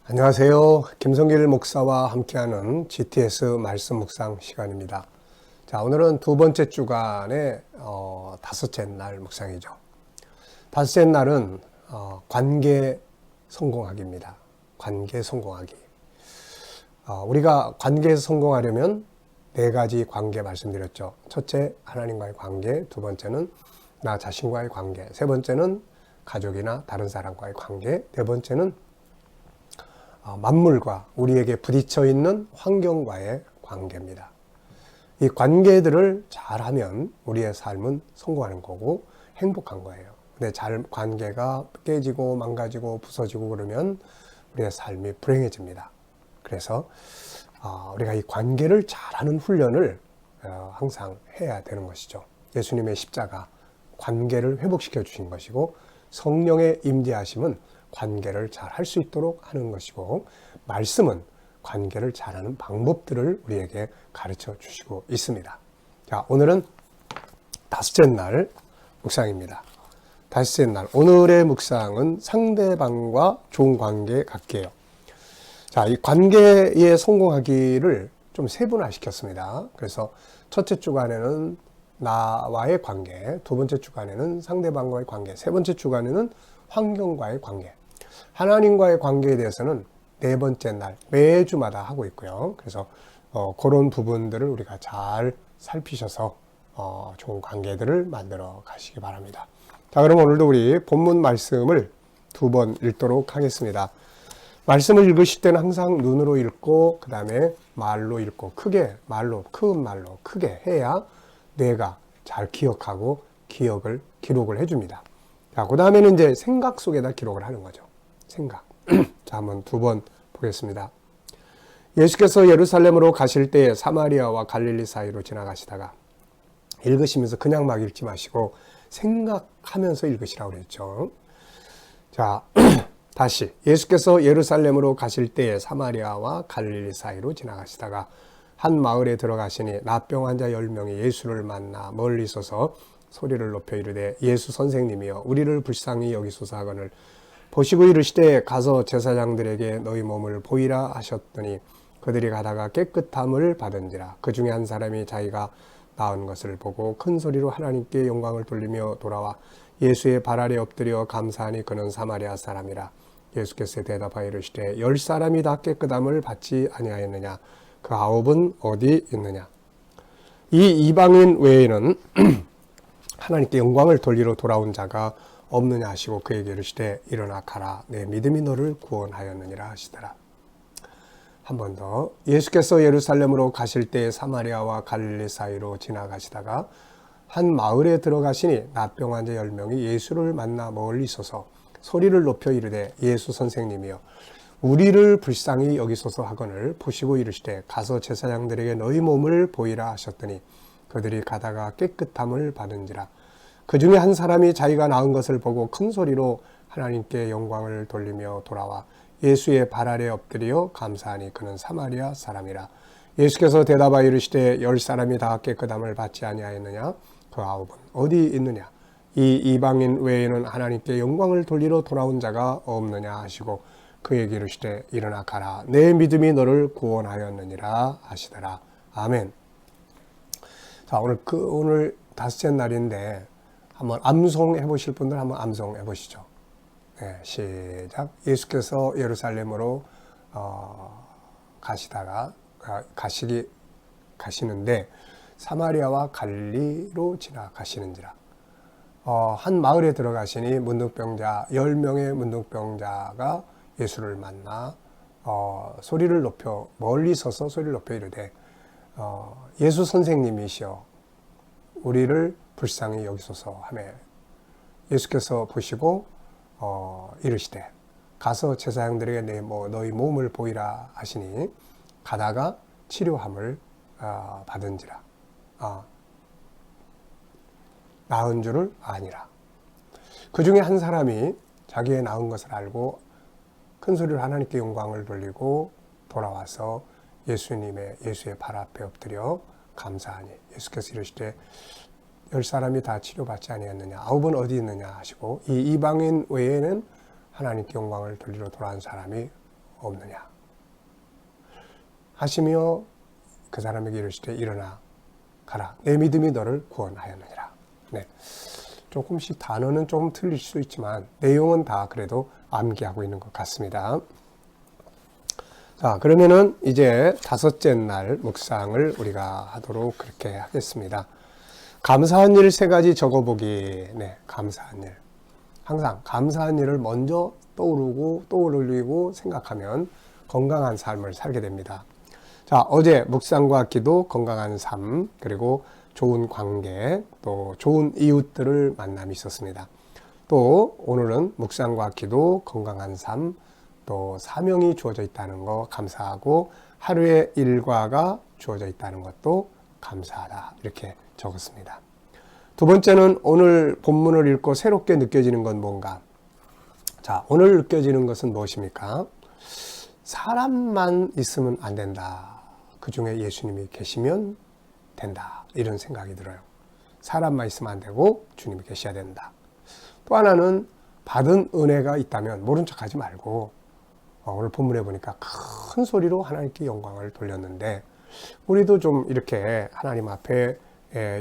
안녕하세요. 김성길 목사와 함께하는 GTS 말씀 묵상 시간입니다. 자, 오늘은 두 번째 주간의 다섯째 날 묵상이죠. 다섯째 날은 관계 성공하기입니다. 관계 성공하기. 우리가 관계에서 성공하려면 네 가지 관계 말씀드렸죠. 첫째, 하나님과의 관계. 두 번째는 나 자신과의 관계. 세 번째는 가족이나 다른 사람과의 관계. 네 번째는 만물과 우리에게 부딪혀 있는 환경과의 관계입니다. 이 관계들을 잘하면 우리의 삶은 성공하는 거고 행복한 거예요. 근데 관계가 깨지고 망가지고 부서지고 그러면 우리의 삶이 불행해집니다. 그래서 우리가 이 관계를 잘하는 훈련을 항상 해야 되는 것이죠. 예수님의 십자가 관계를 회복시켜 주신 것이고, 성령의 임재하심은 관계를 잘 할 수 있도록 하는 것이고, 말씀은 관계를 잘하는 방법들을 우리에게 가르쳐 주시고 있습니다. 자, 오늘은 다섯째 날 묵상입니다. 다섯째 날, 오늘의 묵상은 상대방과 좋은 관계 갖기예요. 자, 이 관계에 성공하기를 좀 세분화시켰습니다. 그래서 첫째 주간에는 나와의 관계, 두 번째 주간에는 상대방과의 관계, 세 번째 주간에는 환경과의 관계, 하나님과의 관계에 대해서는 네 번째 날 매주마다 하고 있고요. 그래서 그런 부분들을 우리가 잘 살피셔서 좋은 관계들을 만들어 가시기 바랍니다. 자, 그럼 오늘도 우리 본문 말씀을 두 번 읽도록 하겠습니다. 말씀을 읽으실 때는 항상 눈으로 읽고 그 다음에 말로 읽고 크게 말로 큰 말로 크게 해야 뇌가 잘 기억하고 기록을 해줍니다. 자, 그 다음에는 이제 생각 속에다 기록을 하는 거죠. 생각. 자, 한번 두 번 보겠습니다. 예수께서 예루살렘으로 가실 때 사마리아와 갈릴리 사이로 지나가시다가, 읽으시면서 그냥 막 읽지 마시고 생각하면서 읽으시라고 그랬죠. 자, 다시 예수께서 예루살렘으로 가실 때에 사마리아와 갈릴리 사이로 지나가시다가 한 마을에 들어가시니 나병 환자 10명이 예수를 만나 멀리 서서 소리를 높여 이르되 예수 선생님이여 우리를 불쌍히 여기소서 하거늘 보시고 이르시되 가서 제사장들에게 너희 몸을 보이라 하셨더니 그들이 가다가 깨끗함을 받은지라. 그 중에 한 사람이 자기가 나은 것을 보고 큰 소리로 하나님께 영광을 돌리며 돌아와 예수의 발 아래 엎드려 감사하니 그는 사마리아 사람이라. 예수께서 대답하여 이르시되 10사람이 다 깨끗함을 받지 아니하였느냐? 그 9은 어디 있느냐? 이 이방인 외에는 하나님께 영광을 돌리러 돌아온 자가 없느냐 하시고 그에게 이르시되 일어나 가라 내 믿음이 너를 구원하였느니라 하시더라. 한 번 더. 예수께서 예루살렘으로 가실 때 사마리아와 갈릴리 사이로 지나가시다가 한 마을에 들어가시니 나병 환자 10명이 예수를 만나 멀리 서서 소리를 높여 이르되 예수 선생님이여 우리를 불쌍히 여기소서 하거늘 보시고 이르시되 가서 제사장들에게 너희 몸을 보이라 하셨더니 그들이 가다가 깨끗함을 받은지라. 그 중에 한 사람이 자기가 나은 것을 보고 큰 소리로 하나님께 영광을 돌리며 돌아와 예수의 발 아래 엎드려 감사하니 그는 사마리아 사람이라. 예수께서 대답하여 이르시되 10사람이 다 깨끗함을 받지 아니하였느냐? 그 9은 어디 있느냐? 이 이방인 외에는 하나님께 영광을 돌리러 돌아온 자가 없느냐 하시고 그에게 이르시되 일어나 가라 내 믿음이 너를 구원하였느니라 하시더라. 아멘. 자, 오늘 다섯째 날인데 한번 암송해 보실 분들 한번 암송해 보시죠. 네, 시작. 예수께서 예루살렘으로 가시는데 사마리아와 갈릴리로 지나가시는지라. 한 마을에 들어가시니 문둥병자 10명의 문둥병자가 예수를 만나 멀리 서서 소리를 높여 이르되 예수 선생님이시여 우리를 불쌍히 여기소서 하며 예수께서 보시고 이르시되 가서 제사장들에게 너희 몸을 보이라 하시니 가다가 치료함을 받은지라. 나은 줄을 아니라. 그 중에 한 사람이 자기의 나은 것을 알고 큰 소리로 하나님께 영광을 돌리고 돌아와서 예수의 발 앞에 엎드려 감사하니 예수께서 이르시되 10사람이 다 치료받지 아니했느냐? 9은 어디 있느냐 하시고 이 이방인 외에는 하나님께 영광을 돌리러 돌아온 사람이 없느냐 하시며 그 사람에게 이르시되 일어나 가라 내 믿음이 너를 구원하였느니라. 네. 조금씩 단어는 조금 틀릴 수 있지만 내용은 다 그래도 암기하고 있는 것 같습니다. 자, 그러면은 이제 다섯째 날 묵상을 우리가 하도록 그렇게 하겠습니다. 감사한 일 세 가지 적어보기. 네, 감사한 일. 항상 감사한 일을 먼저 떠올리고 생각하면 건강한 삶을 살게 됩니다. 자, 어제 묵상과 기도, 건강한 삶, 그리고 좋은 관계, 또 좋은 이웃들을 만남이 있었습니다. 또 오늘은 묵상과 기도, 건강한 삶, 또 사명이 주어져 있다는 거 감사하고 하루의 일과가 주어져 있다는 것도 감사하다 이렇게 적었습니다. 두 번째는 오늘 본문을 읽고 새롭게 느껴지는 건 뭔가? 자, 오늘 느껴지는 것은 무엇입니까? 사람만 있으면 안 된다. 그 중에 예수님이 계시면 된다. 이런 생각이 들어요. 사람만 있으면 안 되고 주님이 계셔야 된다. 또 하나는 받은 은혜가 있다면 모른 척하지 말고 오늘 본문에 보니까 큰 소리로 하나님께 영광을 돌렸는데 우리도 좀 이렇게 하나님 앞에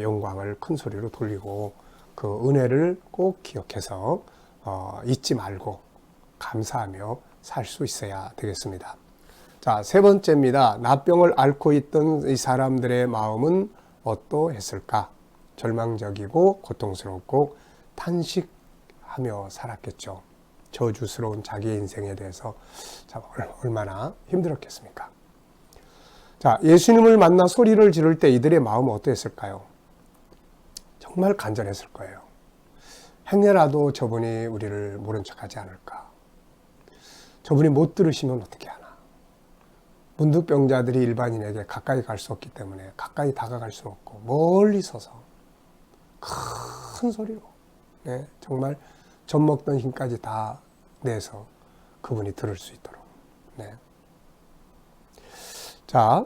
영광을 큰 소리로 돌리고 그 은혜를 꼭 기억해서 잊지 말고 감사하며 살 수 있어야 되겠습니다. 자, 세 번째입니다. 나병을 앓고 있던 이 사람들의 마음은 어떠했을까? 절망적이고 고통스럽고 탄식하며 살았겠죠. 저주스러운 자기의 인생에 대해서 참 얼마나 힘들었겠습니까? 자, 예수님을 만나 소리를 지를 때 이들의 마음은 어떠했을까요? 정말 간절했을 거예요. 행여라도 저분이 우리를 모른 척하지 않을까? 저분이 못 들으시면 어떻게 하나? 문득병자들이 일반인에게 가까이 갈 수 없기 때문에 가까이 다가갈 수 없고 멀리 서서 큰 소리로 정말 젖 먹던 힘까지 다 내서 그분이 들을 수 있도록. 자,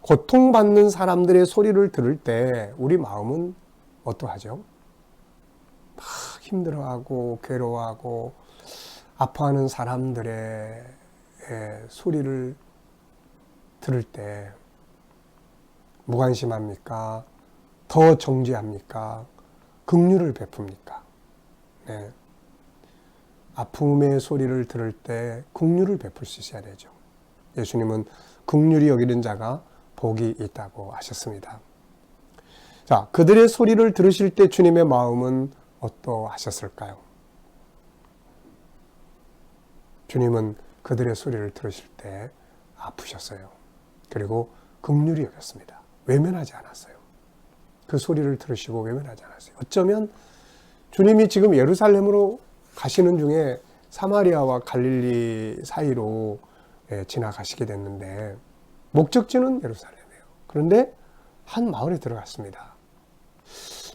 고통받는 사람들의 소리를 들을 때 우리 마음은 어떠하죠? 막 힘들어하고 괴로워하고 아파하는 사람들의 소리를 들을 때 무관심합니까? 더 정죄합니까? 긍휼을 베풉니까? 네. 아픔의 소리를 들을 때 긍휼을 베풀 수 있어야 되죠. 예수님은 긍휼히 여기는 자가 복이 있다고 하셨습니다. 자, 그들의 소리를 들으실 때 주님의 마음은 어떠하셨을까요? 주님은 그들의 소리를 들으실 때 아프셨어요. 그리고 긍휼히 여겼습니다. 외면하지 않았어요. 그 소리를 들으시고 외면하지 않았어요. 어쩌면 주님이 지금 예루살렘으로 가시는 중에 사마리아와 갈릴리 사이로 지나가시게 됐는데 목적지는 예루살렘이에요. 그런데 한 마을에 들어갔습니다.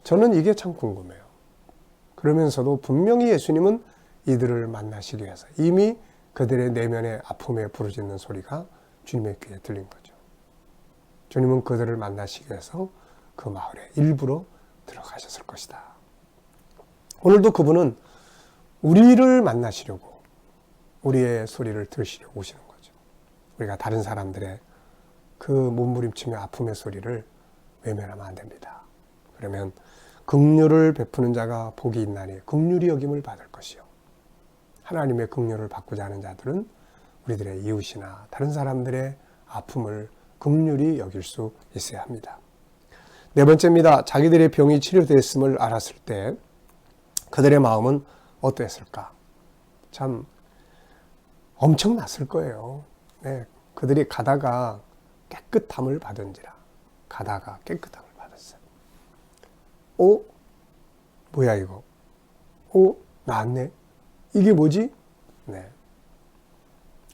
저는 이게 참 궁금해요. 그러면서도 분명히 예수님은 이들을 만나시기 위해서 이미 그들의 내면의 아픔에 부르짖는 소리가 주님의 귀에 들린 거죠. 주님은 그들을 만나시기 위해서 그 마을에 일부러 들어가셨을 것이다. 오늘도 그분은 우리를 만나시려고 우리의 소리를 들으시려고 오시는 거죠. 우리가 다른 사람들의 그 몸부림치며 아픔의 소리를 외면하면 안 됩니다. 그러면 긍휼을 베푸는 자가 복이 있나니 긍휼히 여김을 받을 것이요. 하나님의 긍휼을 받고자 하는 자들은 우리들의 이웃이나 다른 사람들의 아픔을 긍휼히 여길 수 있어야 합니다. 네 번째입니다. 자기들의 병이 치료됐음을 알았을 때 그들의 마음은 어떠했을까? 참 엄청났을 거예요. 네, 그들이 가다가 깨끗함을 받은지라. 가다가 깨끗함을 받았어요. 뭐야 이거? 나았네? 이게 뭐지? 네,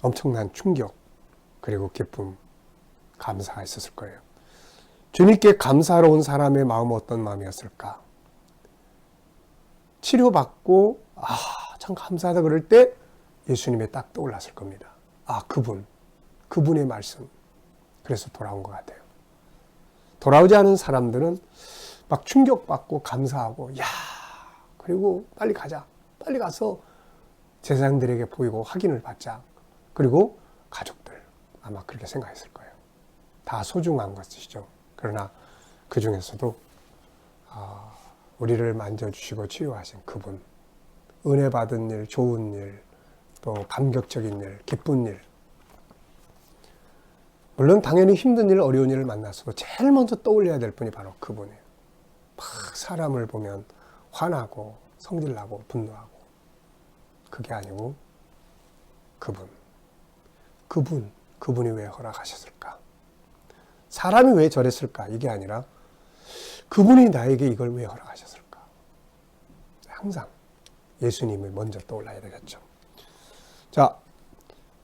엄청난 충격 그리고 기쁨, 감사가 있었을 거예요. 주님께 감사하러 온 사람의 마음은 어떤 마음이었을까? 치료받고 참 감사하다 그럴 때 예수님이 딱 떠올랐을 겁니다. 그분의 말씀. 그래서 돌아온 것 같아요. 돌아오지 않은 사람들은 막 충격받고 감사하고 그리고 빨리 가자. 빨리 가서 제사장들에게 보이고 확인을 받자. 그리고 가족들 아마 그렇게 생각했을 거예요. 다 소중한 것이죠. 그러나 그 중에서도 우리를 만져주시고 치유하신 그분, 은혜 받은 일, 좋은 일, 또 감격적인 일, 기쁜 일, 물론 당연히 힘든 일, 어려운 일을 만났어도 제일 먼저 떠올려야 될 분이 바로 그분이에요. 막 사람을 보면 화나고 성질나고 분노하고, 그게 아니고 그분이 왜 허락하셨을까? 사람이 왜 저랬을까? 이게 아니라 그분이 나에게 이걸 왜 허락하셨을까? 항상 예수님을 먼저 떠올라야 되겠죠. 자,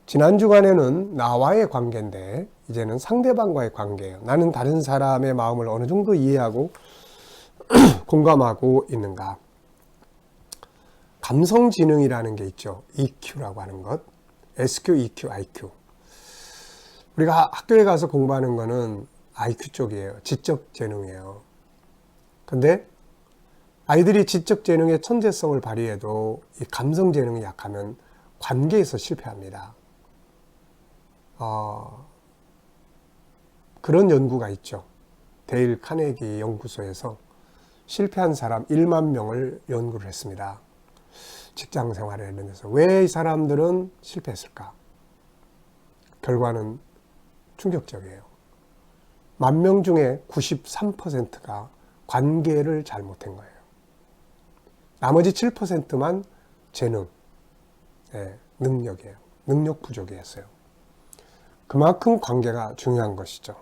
지난 주간에는 나와의 관계인데 이제는 상대방과의 관계예요. 나는 다른 사람의 마음을 어느 정도 이해하고 공감하고 있는가? 감성지능이라는 게 있죠. EQ라고 하는 것. SQ, EQ, IQ. 우리가 학교에 가서 공부하는 거는 IQ 쪽이에요. 지적 재능이에요. 근데 아이들이 지적 재능의 천재성을 발휘해도 이 감성 재능이 약하면 관계에서 실패합니다. 그런 연구가 있죠. 데일 카네기 연구소에서 실패한 사람 1만 명을 연구를 했습니다. 직장 생활에 이런 데서 왜 이 사람들은 실패했을까? 결과는 충격적이에요. 10,000명 중에 93%가 관계를 잘못한 거예요. 나머지 7%만 재능, 능력이에요. 능력 부족이었어요. 그만큼 관계가 중요한 것이죠.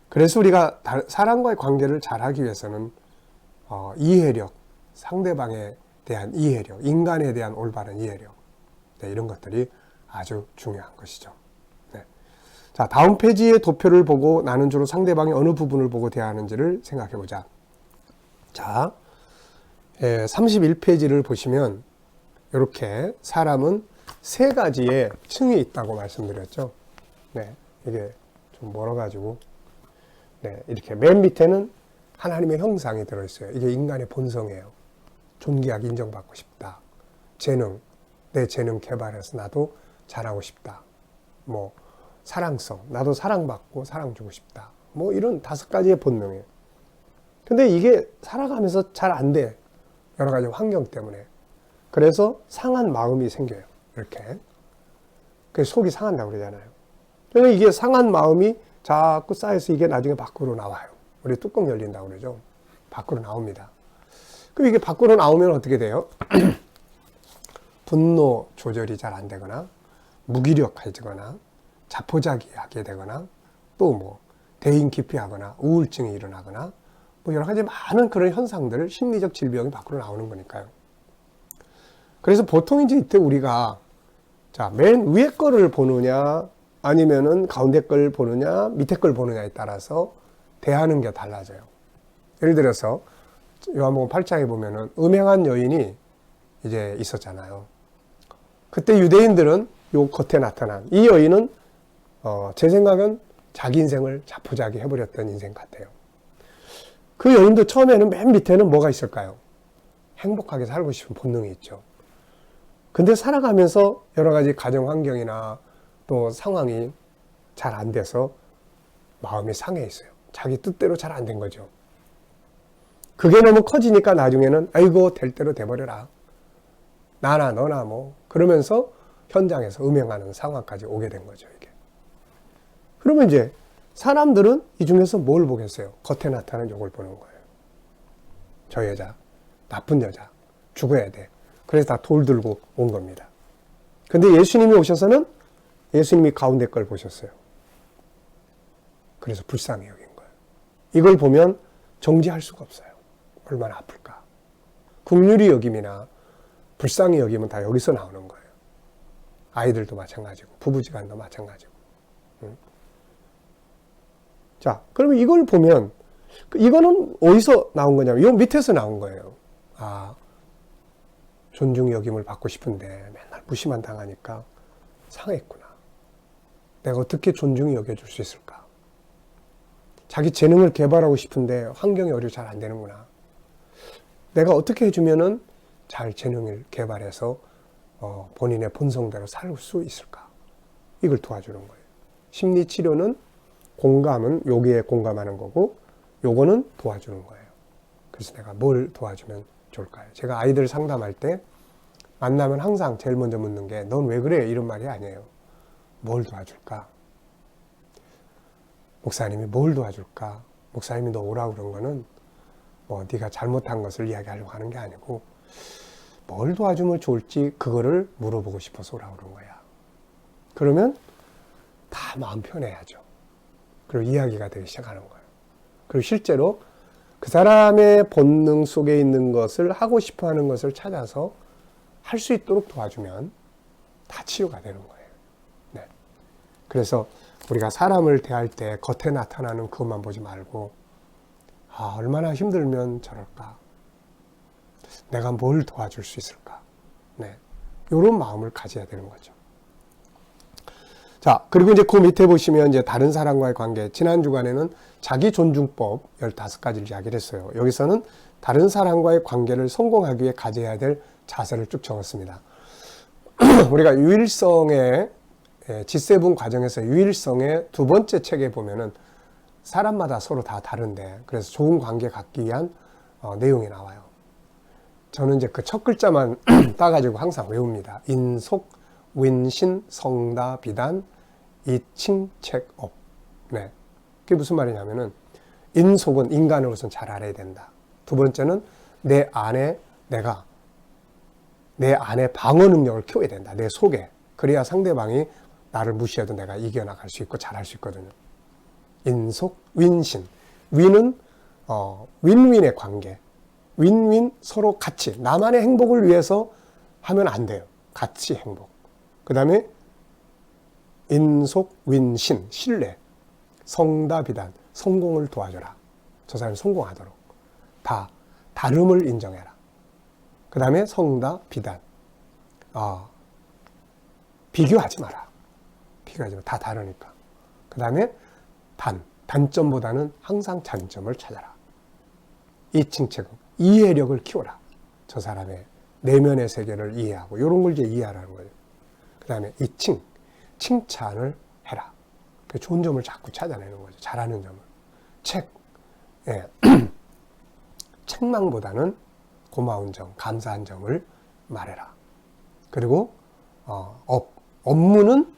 그래서 우리가 사람과의 관계를 잘하기 위해서는 이해력, 상대방에 대한 이해력, 인간에 대한 올바른 이해력, 이런 것들이 아주 중요한 것이죠. 자, 다음 페이지의 도표를 보고 나는 주로 상대방의 어느 부분을 보고 대하는지를 생각해 보자. 자, 31페이지를 보시면 이렇게 사람은 세 가지의 층이 있다고 말씀드렸죠. 이게 좀 멀어가지고, 이렇게 맨 밑에는 하나님의 형상이 들어있어요. 이게 인간의 본성이에요. 존귀하게 인정받고 싶다. 재능, 내 재능 개발해서 나도 잘하고 싶다. 사랑성, 나도 사랑받고 사랑 주고 싶다. 이런 5가지의 본능이에요. 근데 이게 살아가면서 잘 안 돼. 여러 가지 환경 때문에. 그래서 상한 마음이 생겨요. 이렇게. 그래서 속이 상한다고 그러잖아요. 그래서 이게 상한 마음이 자꾸 쌓여서 이게 나중에 밖으로 나와요. 우리 뚜껑 열린다고 그러죠. 밖으로 나옵니다. 그럼 이게 밖으로 나오면 어떻게 돼요? 분노 조절이 잘 안 되거나, 무기력해지거나, 자포자기하게 되거나, 또 대인 기피하거나, 우울증이 일어나거나, 여러 가지 많은 그런 현상들, 심리적 질병이 밖으로 나오는 거니까요. 그래서 보통 이제 이때 우리가, 자, 맨 위에 거를 보느냐, 아니면은 가운데 걸 보느냐, 밑에 걸 보느냐에 따라서 대하는 게 달라져요. 예를 들어서, 요한복음 8장에 보면은 음행한 여인이 이제 있었잖아요. 그때 유대인들은 요 겉에 나타난 이 여인은 제 생각은 자기 인생을 자포자기 해버렸던 인생 같아요. 그 여인도 처음에는 맨 밑에는 뭐가 있을까요? 행복하게 살고 싶은 본능이 있죠. 근데 살아가면서 여러 가지 가정 환경이나 또 상황이 잘 안 돼서 마음이 상해 있어요. 자기 뜻대로 잘 안 된 거죠. 그게 너무 커지니까 나중에는 아이고 될 대로 돼버려라. 나나 너나 그러면서 현장에서 음행하는 상황까지 오게 된 거죠. 이게. 그러면 이제 사람들은 이 중에서 뭘 보겠어요? 겉에 나타나는 욕을 보는 거예요. 저 여자, 나쁜 여자, 죽어야 돼. 그래서 다 돌 들고 온 겁니다. 근데 예수님이 오셔서는 예수님이 가운데 걸 보셨어요. 그래서 불쌍히 여긴 거예요. 이걸 보면 정지할 수가 없어요. 얼마나 아플까. 긍휼히 여김이나 불쌍히 여김은 다 여기서 나오는 거예요. 아이들도 마찬가지고 부부지간도 마찬가지고. 자, 그러면 이걸 보면 이거는 어디서 나온 거냐면 이 밑에서 나온 거예요. 존중 여김을 받고 싶은데 맨날 무시만 당하니까 상했구나. 내가 어떻게 존중히 여겨줄 수 있을까? 자기 재능을 개발하고 싶은데 환경이 어려워 잘 안 되는구나. 내가 어떻게 해주면은 잘 재능을 개발해서 본인의 본성대로 살 수 있을까? 이걸 도와주는 거예요. 심리 치료는 공감은 여기에 공감하는 거고 요거는 도와주는 거예요. 그래서 내가 뭘 도와주면 좋을까요? 제가 아이들 상담할 때 만나면 항상 제일 먼저 묻는 게 넌 왜 그래? 이런 말이 아니에요. 뭘 도와줄까? 목사님이 뭘 도와줄까? 목사님이 너 오라고 그런 거는 뭐 네가 잘못한 것을 이야기하려고 하는 게 아니고 뭘 도와주면 좋을지 그거를 물어보고 싶어서 오라고 그런 거야. 그러면 다 마음 편해야죠. 그리고 이야기가 되기 시작하는 거예요. 그리고 실제로 그 사람의 본능 속에 있는 것을 하고 싶어 하는 것을 찾아서 할 수 있도록 도와주면 다 치유가 되는 거예요. 네. 그래서 우리가 사람을 대할 때 겉에 나타나는 그것만 보지 말고 얼마나 힘들면 저럴까? 내가 뭘 도와줄 수 있을까? 네. 이런 마음을 가져야 되는 거죠. 자, 그리고 이제 그 밑에 보시면 이제 다른 사람과의 관계. 지난 주간에는 자기 존중법 15가지를 이야기를 했어요. 여기서는 다른 사람과의 관계를 성공하기 위해 가져야 될 자세를 쭉 적었습니다. 우리가 유일성의 G7 과정에서 유일성의 두 번째 책에 보면은 사람마다 서로 다 다른데 그래서 좋은 관계 갖기 위한 내용이 나와요. 저는 이제 그 첫 글자만 따가지고 항상 외웁니다. 인속, 윈신, 성다, 비단, 이칭책업. 네. 그게 무슨 말이냐면은 인속은 인간으로서는 잘 알아야 된다. 두 번째는 내 안에 방어 능력을 키워야 된다. 내 속에. 그래야 상대방이 나를 무시해도 내가 이겨나갈 수 있고 잘할 수 있거든요. 인속, 윈신. 윈은 윈윈의 관계. 윈윈 서로 같이. 나만의 행복을 위해서 하면 안 돼요. 같이 행복. 그 다음에 인속, 윈신, 신뢰. 성다, 비단. 성공을 도와줘라. 저 사람이 성공하도록. 다름을 인정해라. 그 다음에 성다, 비단. 비교하지 마라. 비교하지 마. 다 다르니까. 그 다음에 단점보다는 항상 장점을 찾아라. 이칭책은 이해력을 키워라. 저 사람의 내면의 세계를 이해하고 이런 걸 이제 이해하라는 거예요. 그 다음에 칭찬을 해라. 좋은 점을 자꾸 찾아내는 거죠. 잘하는 점을. 책망보다는 고마운 점, 감사한 점을 말해라. 그리고 업무는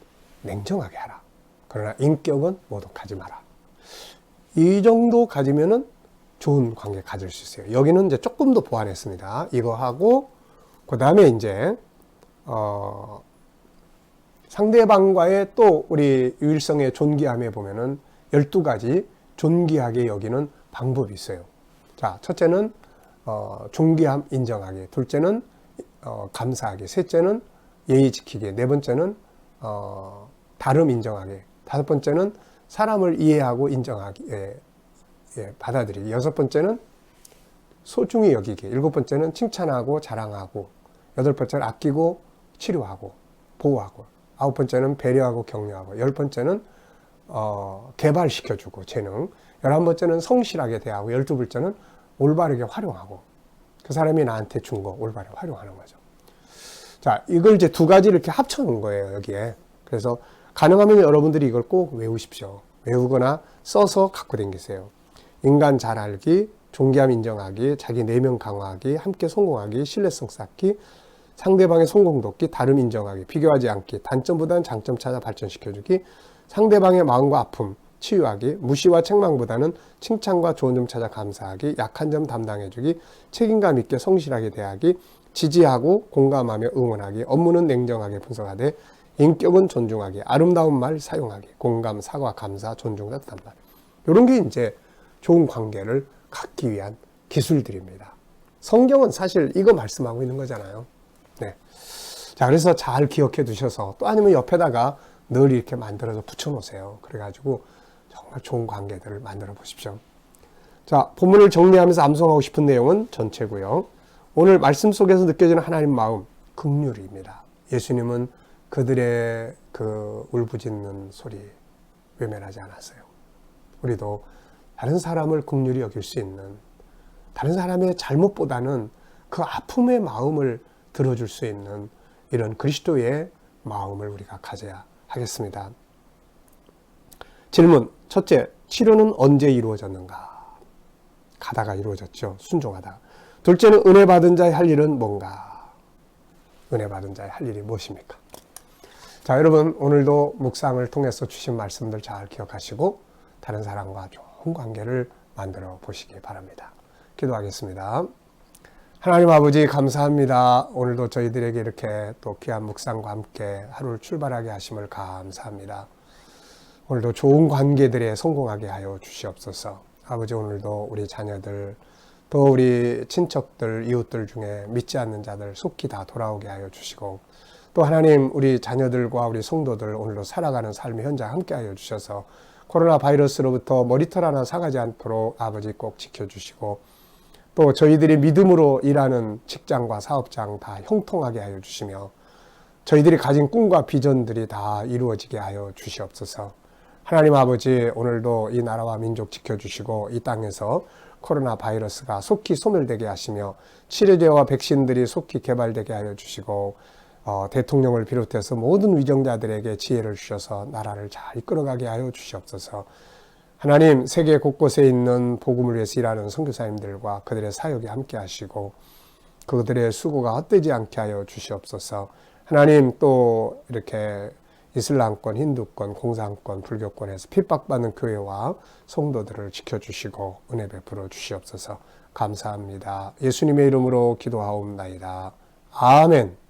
냉정하게 하라. 그러나 인격은 모독하지 마라. 이 정도 가지면은 좋은 관계 가질 수 있어요. 여기는 이제 조금 더 보완했습니다. 이거 하고 그 다음에 이제 상대방과의 또 우리 유일성의 존귀함에 보면은 12가지 존귀하게 여기는 방법이 있어요. 자, 첫째는 존귀함 인정하기, 둘째는 감사하기, 셋째는 예의 지키기, 네 번째는 다름 인정하기, 다섯 번째는 사람을 이해하고 인정하기, 받아들이기, 여섯 번째는 소중히 여기기, 일곱 번째는 칭찬하고 자랑하고, 여덟 번째는 아끼고 치료하고 보호하고, 아홉 번째는 배려하고 격려하고, 열 번째는 개발시켜주고 재능, 11번째는 성실하게 대하고, 12번째는 올바르게 활용하고, 그 사람이 나한테 준 거 올바르게 활용하는 거죠. 자, 이걸 이제 두 가지를 이렇게 합쳐놓은 거예요, 여기에. 그래서 가능하면 여러분들이 이걸 꼭 외우십시오. 외우거나 써서 갖고 다니세요. 인간 잘 알기, 존귀함 인정하기, 자기 내면 강화하기, 함께 성공하기, 신뢰성 쌓기, 상대방의 성공 돕기, 다름 인정하기, 비교하지 않기, 단점보다는 장점 찾아 발전시켜주기, 상대방의 마음과 아픔 치유하기, 무시와 책망보다는 칭찬과 좋은 점 찾아 감사하기, 약한 점 담당해주기, 책임감 있게 성실하게 대하기, 지지하고 공감하며 응원하기, 업무는 냉정하게 분석하되 인격은 존중하기, 아름다운 말 사용하기, 공감, 사과, 감사, 존중, 따뜻한 말. 이런 게 이제 좋은 관계를 갖기 위한 기술들입니다. 성경은 사실 이거 말씀하고 있는 거잖아요. 네. 자, 그래서 잘 기억해 두셔서 또 아니면 옆에다가 늘 이렇게 만들어서 붙여 놓으세요. 그래가지고 정말 좋은 관계들을 만들어 보십시오. 자, 본문을 정리하면서 암송하고 싶은 내용은 전체고요. 오늘 말씀 속에서 느껴지는 하나님 마음, 긍휼입니다. 예수님은 그들의 그 울부짖는 소리 외면하지 않았어요. 우리도 다른 사람을 긍휼히 여길 수 있는, 다른 사람의 잘못보다는 그 아픔의 마음을 들어줄 수 있는 이런 그리스도의 마음을 우리가 가져야 하겠습니다. 질문. 첫째, 치료는 언제 이루어졌는가? 가다가 이루어졌죠. 순종하다. 둘째는 은혜 받은 자의 할 일은 뭔가? 은혜 받은 자의 할 일이 무엇입니까? 자, 여러분 오늘도 묵상을 통해서 주신 말씀들 잘 기억하시고 다른 사람과 좋은 관계를 만들어 보시기 바랍니다. 기도하겠습니다. 하나님 아버지 감사합니다. 오늘도 저희들에게 이렇게 또 귀한 묵상과 함께 하루를 출발하게 하심을 감사합니다. 오늘도 좋은 관계들에 성공하게 하여 주시옵소서. 아버지 오늘도 우리 자녀들 또 우리 친척들 이웃들 중에 믿지 않는 자들 속히 다 돌아오게 하여 주시고 또 하나님 우리 자녀들과 우리 성도들 오늘도 살아가는 삶의 현장 함께 하여 주셔서 코로나 바이러스로부터 머리털 하나 상하지 않도록 아버지 꼭 지켜주시고 또 저희들이 믿음으로 일하는 직장과 사업장 다 형통하게 하여 주시며 저희들이 가진 꿈과 비전들이 다 이루어지게 하여 주시옵소서. 하나님 아버지 오늘도 이 나라와 민족 지켜주시고 이 땅에서 코로나 바이러스가 속히 소멸되게 하시며 치료제와 백신들이 속히 개발되게 하여 주시고 대통령을 비롯해서 모든 위정자들에게 지혜를 주셔서 나라를 잘 이끌어가게 하여 주시옵소서. 하나님 세계 곳곳에 있는 복음을 위해서 일하는 선교사님들과 그들의 사역에 함께 하시고 그들의 수고가 헛되지 않게 하여 주시옵소서. 하나님 또 이렇게 이슬람권, 힌두권, 공산권, 불교권에서 핍박받는 교회와 성도들을 지켜주시고 은혜 베풀어 주시옵소서. 감사합니다. 예수님의 이름으로 기도하옵나이다. 아멘.